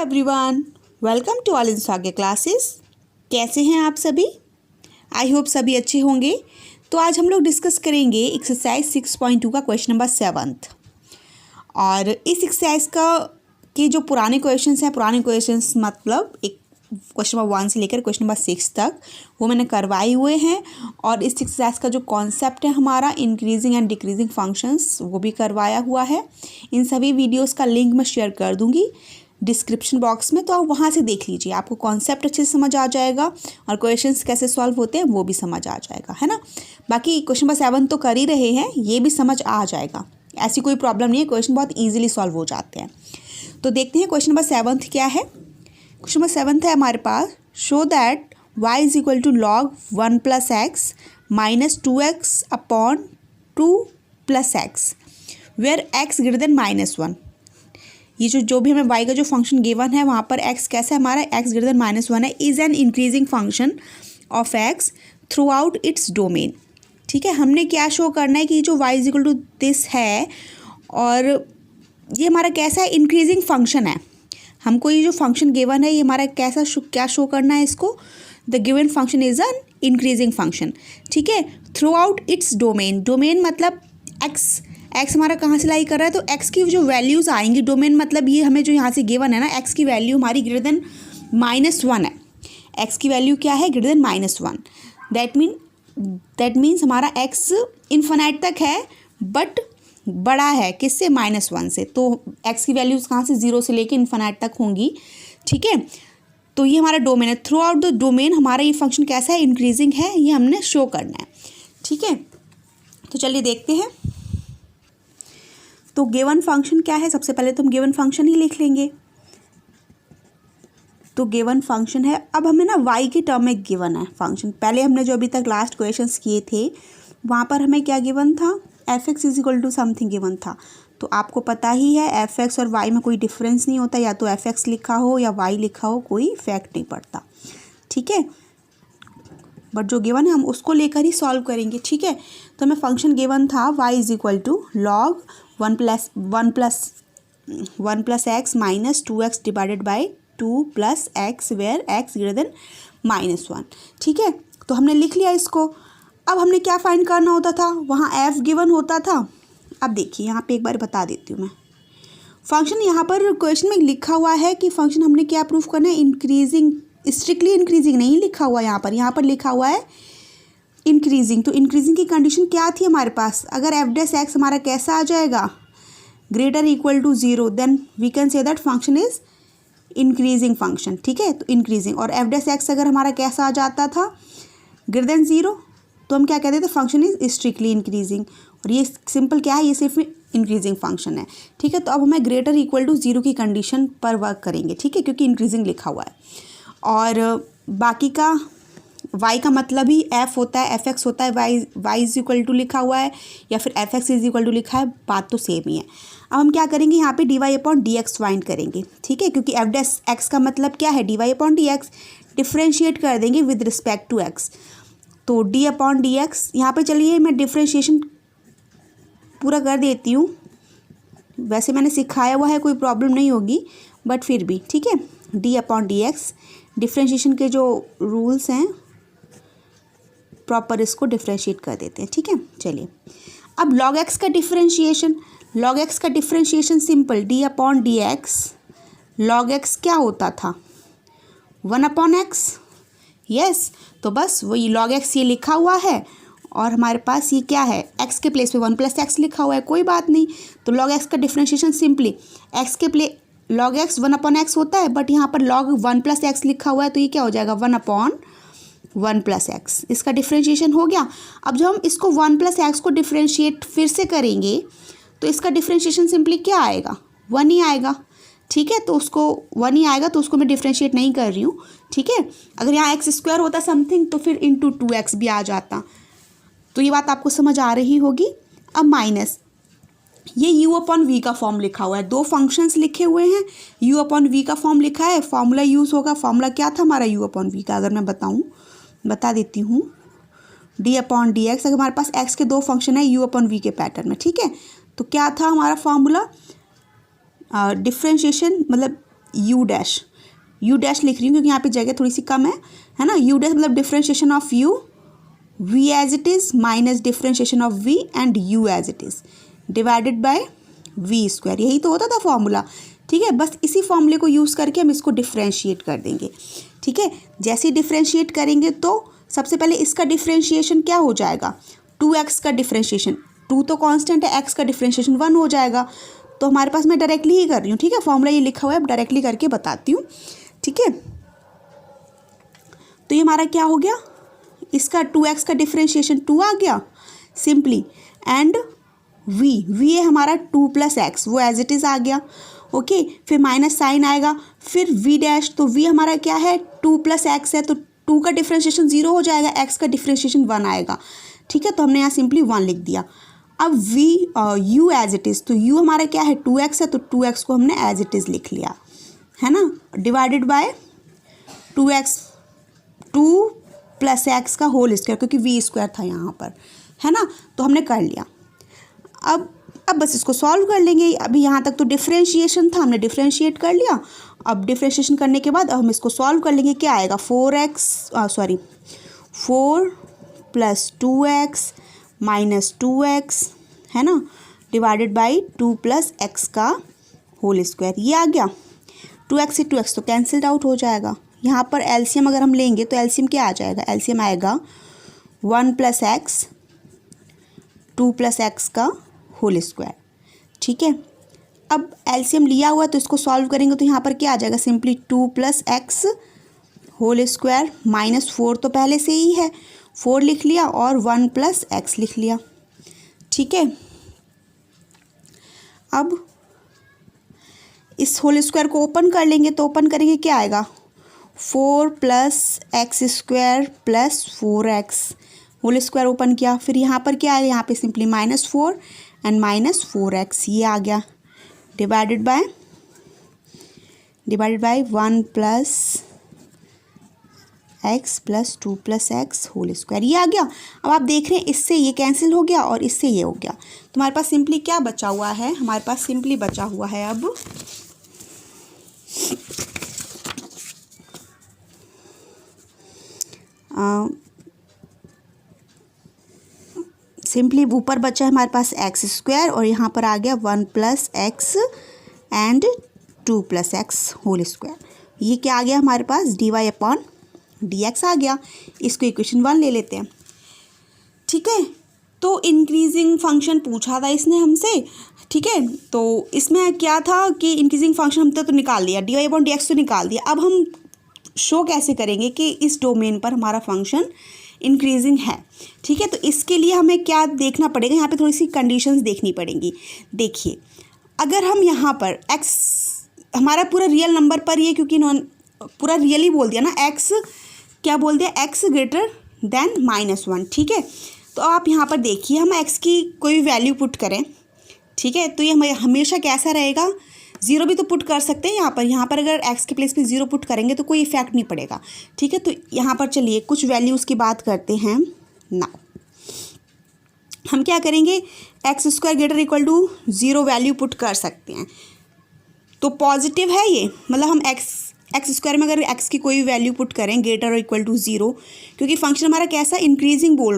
Everyone, welcome to all in Sage classes. कैसे हैं आप सभी? आई होप सभी अच्छे होंगे। तो आज हम लोग डिस्कस करेंगे एक्सरसाइज 6.2 का क्वेश्चन नंबर 7। और इस एक्सरसाइज के जो पुराने क्वेश्चंस हैं, पुराने क्वेश्चंस मतलब एक क्वेश्चन नंबर 1 से लेकर क्वेश्चन नंबर 6 तक वो मैंने करवाए हुए हैं। और इस एक्सरसाइज का जो कॉन्सेप्ट है हमारा इंक्रीजिंग एंड डिक्रीजिंग फंक्शंस, वो भी करवाया हुआ है। इन सभी वीडियोस का लिंक मैं शेयर कर दूंगी डिस्क्रिप्शन बॉक्स में, तो आप वहाँ से देख लीजिए। आपको कॉन्सेप्ट अच्छे से समझ आ जाएगा और क्वेश्चंस कैसे सॉल्व होते हैं वो भी समझ आ जाएगा, है ना। बाकी क्वेश्चन नंबर 7 तो कर ही रहे हैं, ये भी समझ आ जाएगा, ऐसी कोई प्रॉब्लम नहीं है। क्वेश्चन बहुत ईजिली सॉल्व हो जाते हैं। तो देखते हैं क्वेश्चन नंबर 7 क्या है। क्वेश्चन नंबर 7 है हमारे पास, show that y is equal to log 1 plus x minus 2x upon 2 plus x where x greater than -1। ये जो भी हमें y का जो फंक्शन गिवन है वहाँ पर x कैसा है हमारा, x ग्रेटर देन -1 है, is an increasing function of x through out its domain. ठीक है, हमने क्या शो करना है कि जो y is equal to this है और ये हमारा कैसा है, इंक्रीजिंग फंक्शन है। हमको ये जो फंक्शन गिवन है ये हमारा कैसा क्या शो करना है इसको, the given function is an increasing function. ठीक है, through out its domain. Domain मतलब एक्स हमारा कहाँ से लाई कर रहा है, तो एक्स की जो वैल्यूज़ आएंगी, डोमेन मतलब ये हमें जो यहाँ से गिवन है ना, एक्स की वैल्यू हमारी ग्रेटर देन -1 है। एक्स की वैल्यू क्या है, ग्रेटर देन -1। दैट मीन्स हमारा एक्स इन्फिनाइट तक है बट बड़ा है किससे, -1 से। तो एक्स की वैल्यूज़ कहाँ से, 0 से लेके इन्फिनाइट तक होंगी। ठीक है, तो ये हमारा डोमेन है। थ्रू आउट द डोमेन हमारा ये फंक्शन कैसा है, इंक्रीजिंग है, ये हमने शो करना है। ठीक है, तो चलिए देखते हैं। तो गिवन फंक्शन क्या है, सबसे पहले तो हम गिवन फंक्शन ही लिख लेंगे। तो गिवन फंक्शन है, अब हमें ना y के टर्म में गिवन है फंक्शन। पहले हमने जो अभी तक लास्ट क्वेश्चंस किए थे वहाँ पर हमें क्या गिवन था, f(x) is equal to something given था। तो आपको पता ही है f(x) और y में कोई डिफरेंस नहीं होता, या तो f(x) लिखा हो या y लिखा हो, कोई इफेक्ट नहीं पड़ता। ठीक है, बट जो गिवन है हम उसको लेकर ही सॉल्व करेंगे। ठीक है, तो हमें फंक्शन गिवन था y is equal to log 1 plus x minus 2x divided by 2 plus x where x greater than -1। ठीक है, तो हमने लिख लिया इसको। अब हमने क्या फाइंड करना होता था, वहाँ f गिवन होता था। अब देखिए यहाँ पे एक बार बता देती हूँ मैं। फंक्शन यहाँ पर क्वेश्चन में लिखा हुआ है कि फंक्शन हमने क्या प्रूफ करना है, इंक्रीजिंग, स्ट्रिक्टली इंक्रीजिंग नहीं लिखा हुआ यहाँ पर लिखा हुआ है इंक्रीजिंग। तो इंक्रीजिंग की कंडीशन क्या थी हमारे पास, अगर f(x) हमारा कैसा आ जाएगा, greater equal to 0, then we can say that function is increasing function. ठीक है, तो इंक्रीजिंग। और f(x) अगर हमारा कैसा आ जाता था, ग्रेटर देन 0, तो हम क्या कहते थे, फंक्शन इज स्ट्रिक्टली इंक्रीजिंग। और ये सिंपल क्या है, ये सिर्फ इंक्रीजिंग फंक्शन है। ठीक है, तो अब हमें ग्रेटर इक्वल टू 0 की कंडीशन पर वर्क करेंगे। ठीक है, क्योंकि इंक्रीजिंग लिखा हुआ है। और बाकी का y का मतलब ही f होता है, f(x) होता है, y इज इक्वल टू लिखा हुआ है या फिर f(x) इज इक्वल टू लिखा है, बात तो सेम ही है। अब हम क्या करेंगे, यहाँ पे dy/dx फाइंड करेंगे। ठीक है, क्योंकि f(x) का मतलब क्या है, dy/dx, डिफ्रेंशिएट कर देंगे विद रिस्पेक्ट टू x। तो d/dx यहाँ पे, चलिए मैं डिफ्रेंशिएशन पूरा कर देती हूँ। वैसे मैंने सिखाया हुआ है, कोई प्रॉब्लम नहीं होगी, बट फिर भी ठीक है। d/dx डिफ्रेंशिएशन के जो रूल्स हैं प्रॉपर इसको डिफ्रेंशिएट कर देते हैं। ठीक है, चलिए अब log x का differentiation simple, d/dx log x क्या होता था, 1/x। यस, तो बस वही log x ये लिखा हुआ है और हमारे पास ये क्या है, x के प्लेस पे 1 प्लस एक्स लिखा हुआ है, कोई बात नहीं। तो log x का डिफ्रेंशिएशन सिंपली x के log x 1/x होता है, बट यहाँ पर log 1 प्लस एक्स लिखा हुआ है, तो ये क्या हो जाएगा, 1/1 प्लस एक्स। इसका डिफ्रेंशिएशन हो गया। अब जब हम इसको 1 प्लस एक्स को डिफ्रेंशिएट फिर से करेंगे तो इसका डिफ्रेंशिएशन सिंपली क्या आएगा, 1 ही आएगा। ठीक है, तो उसको 1 ही आएगा, तो उसको मैं डिफ्रेंशिएट नहीं कर रही हूँ। ठीक है, अगर यहाँ x² होता समथिंग तो फिर इंटू 2x भी आ जाता। तो ये बात आपको समझ आ रही होगी। अब माइनस, ये u/v का फॉर्म लिखा हुआ है, दो फंक्शंस लिखे हुए हैं, u/v का फॉर्म लिखा है, फॉर्मूला यूज़ होगा। फॉर्मूला क्या था हमारा u/v का, अगर मैं बता देती हूँ, d/dx। अगर हमारे पास x के दो फंक्शन है u/v के पैटर्न में। ठीक है, तो क्या था हमारा फॉर्मूला, डिफ्रेंशिएशन मतलब यू डैश लिख रही हूँ क्योंकि यहाँ पे जगह थोड़ी सी कम है ना। यू डैश मतलब differentiation of u, v as it is minus differentiation of v and u as it is divided by v square. यही तो होता था फॉर्मूला, ठीक है। बस इसी फॉर्मूले को यूज़ करके हम इसको डिफ्रेंशिएट कर देंगे, ठीक है। जैसे ही डिफ्रेंशिएट करेंगे तो सबसे पहले इसका डिफ्रेंशिएशन क्या हो जाएगा, 2x का डिफ्रेंशिएशन, 2 तो कांस्टेंट है, x का डिफ्रेंशिएशन 1 हो जाएगा। तो हमारे पास मैं डायरेक्टली ही कर रही हूँ, ठीक है। फॉर्मूला ये लिखा हुआ है, अब डायरेक्टली करके बताती हूँ, ठीक है। तो ये हमारा क्या हो गया, इसका 2x का डिफ्रेंशिएशन 2 आ गया सिंपली, एंड v है हमारा 2 + x, वो एज इट इज़ आ गया, ओके। फिर माइनस साइन आएगा, फिर v डैश, तो v हमारा क्या है 2 + x है, तो 2 का डिफ्रेंशिएशन 0 हो जाएगा, x का डिफ्रेंशिएशन 1 आएगा, ठीक है। तो हमने यहाँ सिंपली 1 लिख दिया। अब u एज इट इज़, तो u हमारा क्या है 2x है, तो 2x को हमने एज इट इज़ लिख लिया, है ना, डिवाइडेड बाय 2 + x का होल स्क्वायर, क्योंकि v स्क्वायर था यहाँ पर, है ना। तो हमने कर लिया। अब बस इसको सॉल्व कर लेंगे। अभी यहाँ तक तो डिफ्रेंशिएशन था, हमने डिफ्रेंशिएट कर लिया। अब डिफ्रेंशिएशन करने के बाद अब हम इसको सॉल्व कर लेंगे। क्या आएगा 4 + 2x - 2x, है ना, डिवाइडेड बाई 2 + x का होल स्क्वायर। ये आ गया। 2x से 2x तो कैंसल्ड आउट हो जाएगा। यहाँ पर एलसीएम अगर हम लेंगे तो एलसीएम क्या आ जाएगा, एलसीएम आएगा 1 + x 2 + x का होल स्क्वायर, ठीक है। अब एलसीएम लिया हुआ है तो इसको सॉल्व करेंगे तो यहाँ पर क्या आ जाएगा, सिंपली 2 + x होल स्क्वायर -4 तो पहले से ही है, 4 लिख लिया और 1 + x लिख लिया, ठीक है। अब इस होल स्क्वायर को ओपन कर लेंगे तो ओपन करेंगे क्या आएगा 4 + x² + 4x whole square open किया। फिर यहाँ पर क्या आएगा, यहाँ पे सिंपली -4 एंड -4x, ये आ गया, divided by 1 + x + 2 + x whole square, ये आ गया। अब आप देख रहे हैं इससे ये कैंसिल हो गया और इससे ये हो गया। तो हमारे पास सिंपली क्या बचा हुआ है, हमारे पास सिंपली बचा हुआ है अब सिंपली ऊपर बचा है हमारे पास x² और यहाँ पर आ गया 1 + x and 2 + x whole square. ये क्या आ गया हमारे पास dy/dx आ गया। इसको इक्वेशन 1 ले लेते हैं, ठीक है। तो इंक्रीजिंग फंक्शन पूछा था इसने हमसे, ठीक है। तो इसमें क्या था कि इंक्रीजिंग फंक्शन हमने तो निकाल लिया, dy/dx तो निकाल दिया। अब हम शो कैसे करेंगे कि इस डोमेन पर हमारा फंक्शन इंक्रीजिंग है, ठीक है। तो इसके लिए हमें क्या देखना पड़ेगा, यहाँ पे थोड़ी सी कंडीशंस देखनी पड़ेंगी। देखिए, अगर हम यहाँ पर x हमारा पूरा रियल नंबर पर ही है, क्योंकि पूरा रियल ही बोल दिया ना, x क्या बोल दिया, x > -1, ठीक है। तो आप यहाँ पर देखिए, हम x की कोई वैल्यू पुट करें, ठीक है, तो ये हमेशा कैसा रहेगा, 0 भी तो पुट कर सकते हैं यहाँ पर अगर x के प्लेस पे 0 पुट करेंगे तो कोई इफेक्ट नहीं पड़ेगा, ठीक है। तो यहाँ पर चलिए कुछ वैल्यूज़ की बात करते हैं ना। हम क्या करेंगे, x² > 0 वैल्यू पुट कर सकते हैं, तो पॉजिटिव है ये, मतलब हम x² में अगर x की कोई वैल्यू पुट करें > 0, क्योंकि फंक्शन हमारा कैसा इंक्रीजिंग बोल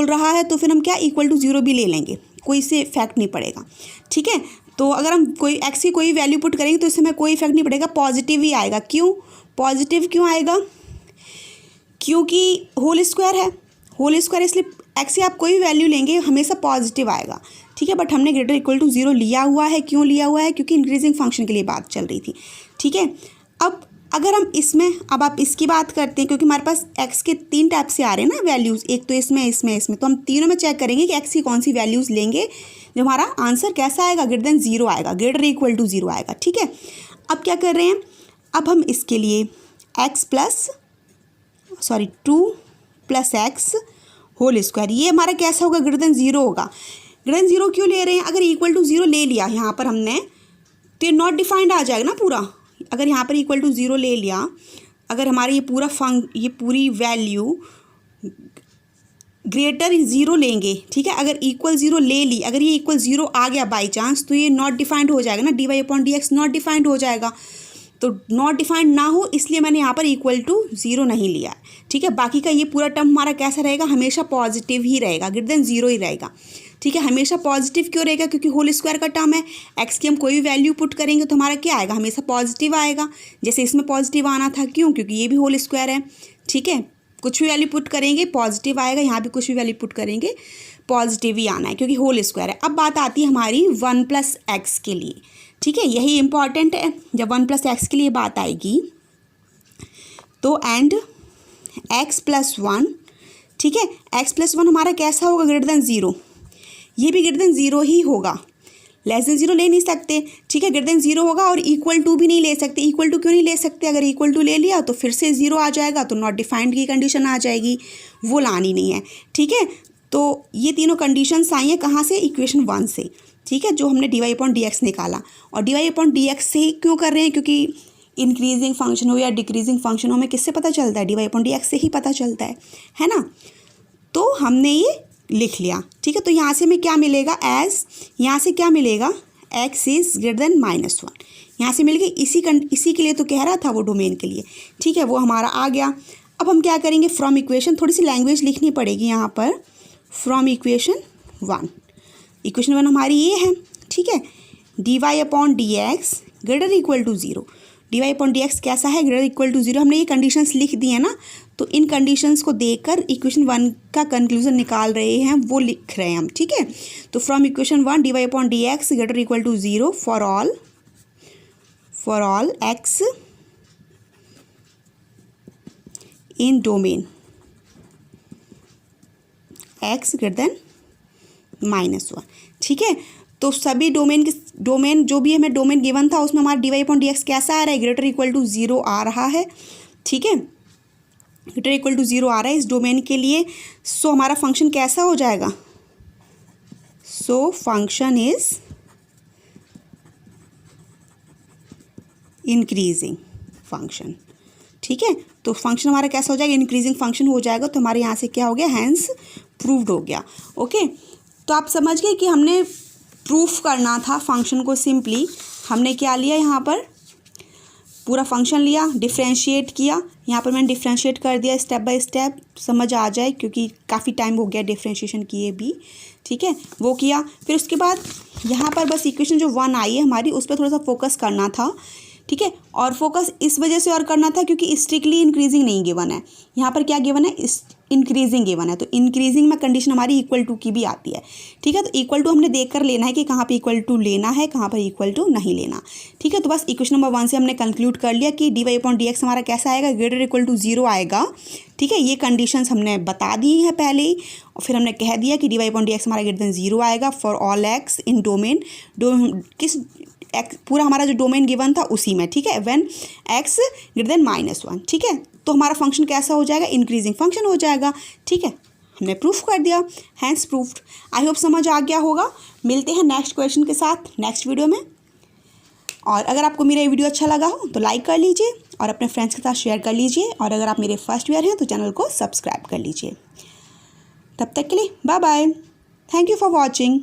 रहा है, तो फिर हम क्या =0 भी ले लेंगे, कोई इससे इफेक्ट नहीं पड़ेगा, ठीक है। तो अगर हम कोई x की कोई वैल्यू पुट करेंगे तो इससे हमें कोई इफेक्ट नहीं पड़ेगा, पॉजिटिव ही आएगा। क्यों पॉजिटिव क्यों आएगा, क्योंकि होल स्क्वायर है, इसलिए x की आप कोई वैल्यू लेंगे हमेशा पॉजिटिव आएगा, ठीक है। बट हमने > 0 लिया हुआ है, क्यों लिया हुआ है, क्योंकि इंक्रीजिंग फंक्शन के लिए बात चल रही थी, ठीक है। अब अगर हम इसमें, अब आप इसकी बात करते हैं, क्योंकि हमारे पास x के 3 टाइप से आ रहे हैं ना वैल्यूज़, एक तो इसमें, तो हम तीनों में चेक करेंगे कि x की कौन सी वैल्यूज़ लेंगे जो हमारा आंसर कैसा आएगा, >0 आएगा, >0 आएगा, ठीक है। अब क्या कर रहे हैं, अब हम इसके लिए 2 + x होल स्क्वायर, ये हमारा कैसा होगा, >0 होगा। >0 क्यों ले रहे हैं, अगर =0 ले लिया यहाँ पर हमने तो ये नॉट डिफाइंड आ जाएगा ना पूरा। अगर यहाँ पर =0 ले लिया, अगर हमारा ये पूरी वैल्यू ग्रेटर ज़ीरो लेंगे, ठीक है, अगर इक्वल ज़ीरो ले ली, अगर ये इक्वल ज़ीरो आ गया बाई चांस, तो ये नॉट डिफाइंड हो जाएगा ना, d y upon d x not defined हो जाएगा। तो नॉट डिफाइंड ना हो इसलिए मैंने यहाँ पर इक्वल टू ज़ीरो नहीं लिया, ठीक है। बाकी का ये पूरा टर्म हमारा कैसा रहेगा, हमेशा पॉजिटिव ही रहेगा, ग्रेटर देन ज़ीरो ही रहेगा, ठीक है। हमेशा पॉजिटिव क्यों रहेगा, क्योंकि होल स्क्वायर का टर्म है, एक्स की हम कोई भी वैल्यू पुट करेंगे तो हमारा क्या आएगा, हमेशा पॉजिटिव आएगा। जैसे इसमें पॉजिटिव आना था, क्यों, क्योंकि ये भी होल स्क्वायर है, ठीक है। कुछ भी वैल्यू पुट करेंगे पॉजिटिव आएगा, यहाँ भी कुछ भी वैल्यू पुट करेंगे पॉजिटिव ही आना है, क्योंकि होल स्क्वायर है। अब बात आती है हमारी 1 + x के लिए, ठीक है, यही इंपॉर्टेंट है। जब 1 + x के लिए बात आएगी तो एंड x + 1, ठीक है, x + 1 हमारा कैसा होगा, ग्रेटर देन ज़ीरो, ये भी ग्रेटर देन ज़ीरो ही होगा, लेस देन ज़ीरो ले नहीं सकते, ठीक है, ग्रेटर देन ज़ीरो होगा। और इक्वल टू भी नहीं ले सकते, इक्वल टू क्यों नहीं ले सकते, अगर इक्वल टू ले लिया तो फिर से ज़ीरो आ जाएगा, तो नॉट डिफाइंड की कंडीशन आ जाएगी, वो लानी नहीं है, ठीक है। तो ये तीनों कंडीशंस आई हैं कहाँ से, इक्वेशन 1 से, ठीक है, जो हमने d y upon d x निकाला। और d y upon d x से ही क्यों कर रहे हैं, क्योंकि इंक्रीजिंग फंक्शन हो या डिक्रीजिंग फंक्शन हो, हमें किससे पता चलता है, d y upon d x से ही पता चलता है ना। तो हमने ये लिख लिया, ठीक है। तो यहाँ से हमें क्या मिलेगा, एज यहाँ से क्या मिलेगा, x इज़ ग्रेटर देन -1, यहाँ से मिल गई। इसी के लिए तो कह रहा था वो डोमेन के लिए, ठीक है, वो हमारा आ गया। अब हम क्या करेंगे, फ्रॉम इक्वेशन, थोड़ी सी लैंग्वेज लिखनी पड़ेगी यहाँ पर, फ्रॉम इक्वेशन 1, इक्वेशन 1 हमारी ये है, ठीक है, d y upon d x greater equal to zero, d y upon d x कैसा है, ग्रेटर इक्वल टू ज़ीरो। हमने ये कंडीशंस लिख दी है ना, तो इन कंडीशंस को देखकर इक्वेशन 1 का कंक्लूजन निकाल रहे हैं, वो लिख रहे हैं हम, ठीक है। तो from equation 1 d y upon d x greater equal to zero for all x in domain x greater than -1, ठीक है। तो सभी डोमेन जो भी हमें डोमेन गिवन था उसमें हमारा d y upon d x कैसा आ रहा है, ग्रेटर इक्वल टू ज़ीरो आ रहा है, ठीक है, ग्रेटर इक्वल टू ज़ीरो आ रहा है इस डोमेन के लिए। सो हमारा फंक्शन कैसा हो जाएगा, so function is increasing function, ठीक है। तो फंक्शन हमारा कैसा हो जाएगा, इंक्रीजिंग फंक्शन हो जाएगा। तो हमारे यहाँ से क्या हो गया, हैंस प्रूव्ड हो गया, ओके। तो आप समझ गए कि हमने प्रूफ करना था फंक्शन को, सिंपली हमने क्या लिया, यहाँ पर पूरा फंक्शन लिया, डिफ्रेंशिएट किया, यहाँ पर मैंने डिफ्रेंशिएट कर दिया स्टेप बाय स्टेप, समझ आ जाए, क्योंकि काफ़ी टाइम हो गया डिफ्रेंशिएशन किए भी, ठीक है, वो किया। फिर उसके बाद यहाँ पर बस इक्वेशन जो 1 आई है हमारी, उस पर थोड़ा सा फोकस करना था, ठीक है। और फोकस इस वजह से और करना था क्योंकि स्ट्रिक्टली इंक्रीजिंग नहीं गिवन है, यहाँ पर क्या गिवन है, इंक्रीजिंग गिवन है। तो इंक्रीजिंग में कंडीशन हमारी इक्वल टू की भी आती है, ठीक है। तो इक्वल टू हमने देख कर लेना है कि कहाँ पे इक्वल टू लेना है, कहाँ पर इक्वल टू नहीं लेना, ठीक है। तो बस इक्वेशन नंबर 1 से हमने कंक्लूड कर लिया कि d y upon d x हमारा कैसा आएगा, ग्रेटर इक्वल टू ज़ीरो आएगा, ठीक है। ये कंडीशंस हमने बता दी हैं पहले ही, और फिर हमने कह दिया कि d y upon d x हमारा ग्रेटर देन ज़ीरो आएगा for all x in domain किस एक्स, पूरा हमारा जो डोमेन गिवन था उसी में, ठीक है, व्हेन एक्स ग्रेटर देन -1, ठीक है। तो हमारा फंक्शन कैसा हो जाएगा, इंक्रीजिंग फंक्शन हो जाएगा, ठीक है। हमने प्रूफ कर दिया, हैंस प्रूफ्ड। आई होप समझ आ गया होगा। मिलते हैं नेक्स्ट क्वेश्चन के साथ नेक्स्ट वीडियो में। और अगर आपको मेरा ये वीडियो अच्छा लगा हो तो लाइक कर लीजिए और अपने फ्रेंड्स के साथ शेयर कर लीजिए, और अगर आप मेरे फर्स्ट व्यूअर हैं तो चैनल को सब्सक्राइब कर लीजिए। तब तक के लिए bye bye, thank you for watching.